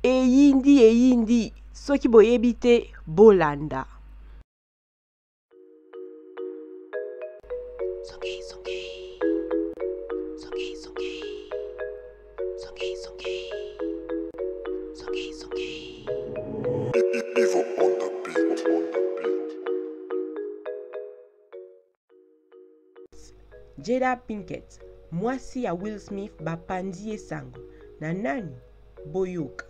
eyindi soki boyebi te bolanda. Evil on the beat. Jada Pinkett, mwasi ya Will Smith bapandi esango na nani boyoka.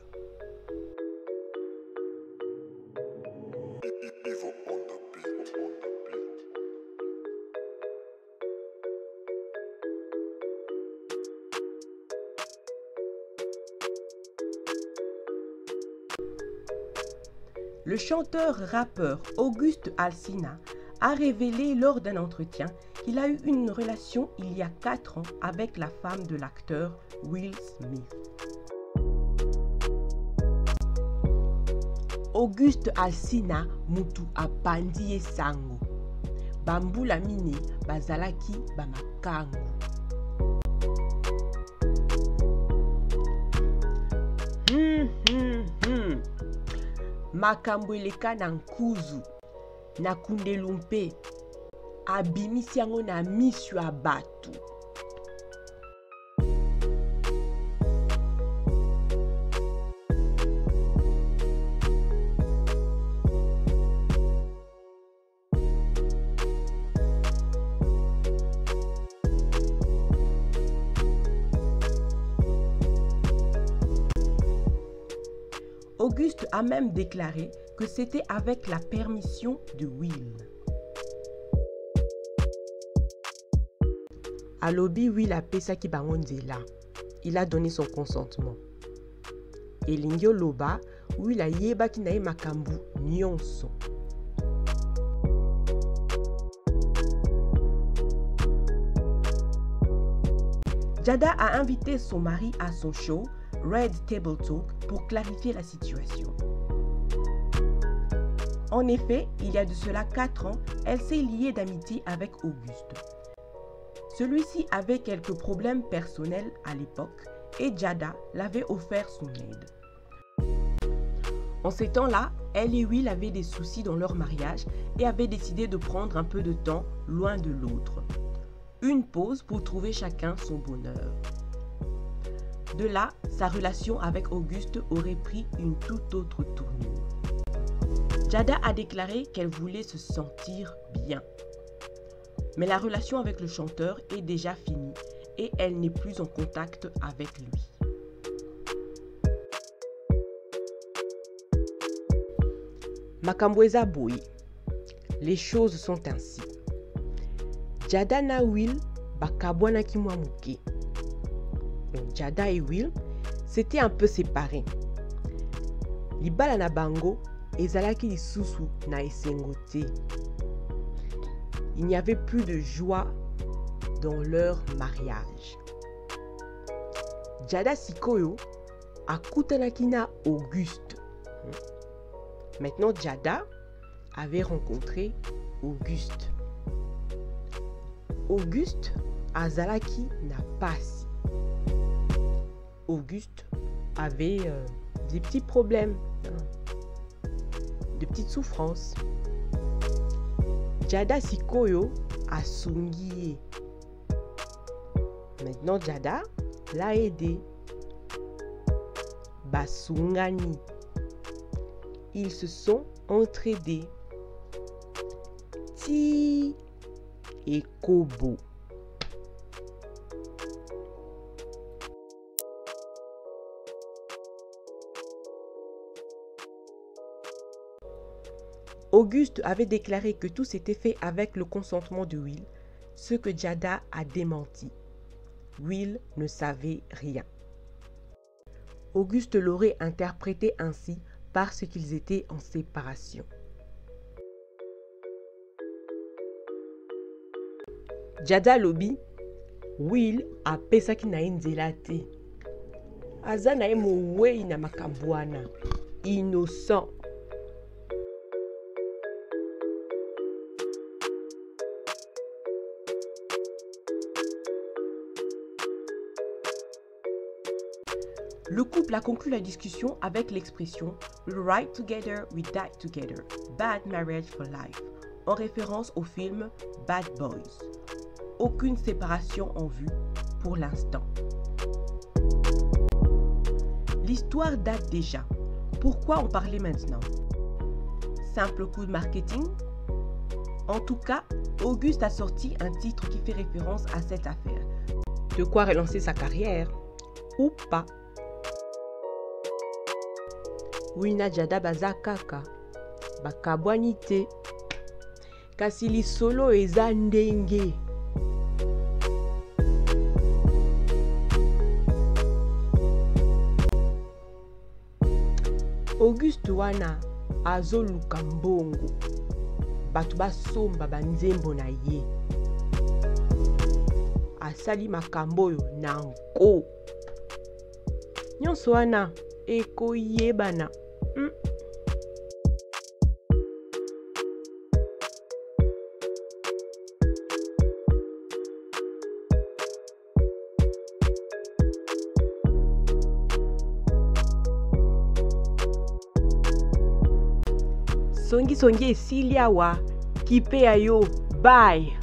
Evil on the beat. Le chanteur-rappeur Auguste Alsina a révélé lors d'un entretien qu'il a eu une relation il y a 4 ans avec la femme de l'acteur Will Smith. Auguste Alsina mutu apandi esango. Bambula mine bazalaki bamakango. Makambo eleka na nkuzu na kundelu mpe abimisi yango na misu ya bato. Auguste a même déclaré que c'était avec la permission de Will. Alobi Will apesaki bango nzela. Il a donné son consentement. Elingi oloba Will ayebaki na ye makambo nyonso. Jada a invité son mari à son show Red Table Talk pour clarifier la situation. En effet, il y a de cela 4 ans, elle s'est liée d'amitié avec Auguste. Celui-ci avait quelques problèmes personnels à l'époque et Jada l'avait offert son aide. En ces temps-là, elle et Will avaient des soucis dans leur mariage et avaient décidé de prendre un peu de temps loin de l'autre. Une pause pour trouver chacun son bonheur. De là, sa relation avec Auguste aurait pris une toute autre tournure. Jada a déclaré qu'elle voulait se sentir bien. Mais la relation avec le chanteur est déjà finie et elle n'est plus en contact avec lui. Makambo eza boye. Les choses sont ainsi. Jada na Will bakabwanaki mwa muke. Jada et Will s'étaient un peu séparés. Libala na bango ezalaki lisusu na esengo te. Il n'y avait plus de joie dans leur mariage. Jada sikoyo akutanaki na Auguste. Maintenant Jada avait rencontré Auguste. Auguste azalaki na pasi. Auguste avait des petits problèmes, de petites souffrances. Jada sikoyo asungi. Maintenant Jada l'a aidé. Basungani. Ils se sont entraidés. Ti et Kobo. Auguste avait déclaré que tout s'était fait avec le consentement de Will, ce que Jada a démenti. Will ne savait rien. Auguste l'aurait interprété ainsi parce qu'ils étaient en séparation. Jada lobi, Will apesaki na nzela te. Aza na ye mowei na makambo wana. Innocent. Le couple a conclu la discussion avec l'expression We ride together, we die together, bad marriage for life, en référence au film Bad Boys. Aucune séparation en vue pour l'instant. L'histoire date déjà. Pourquoi en parler maintenant? Simple coup de marketing? En tout cas, Auguste a sorti un titre qui fait référence à cette affaire. De quoi relancer sa carrière? Ou pas? Wina Jada baza kaka bakabwani te kasi lisolo eza ndenge. Auguste wana azoluka mbongo bato basomba banzembo na ye, asali makambo oyo na nko nyonso wana ekoyebana. Songi esili awa kipe ya yo. Bye.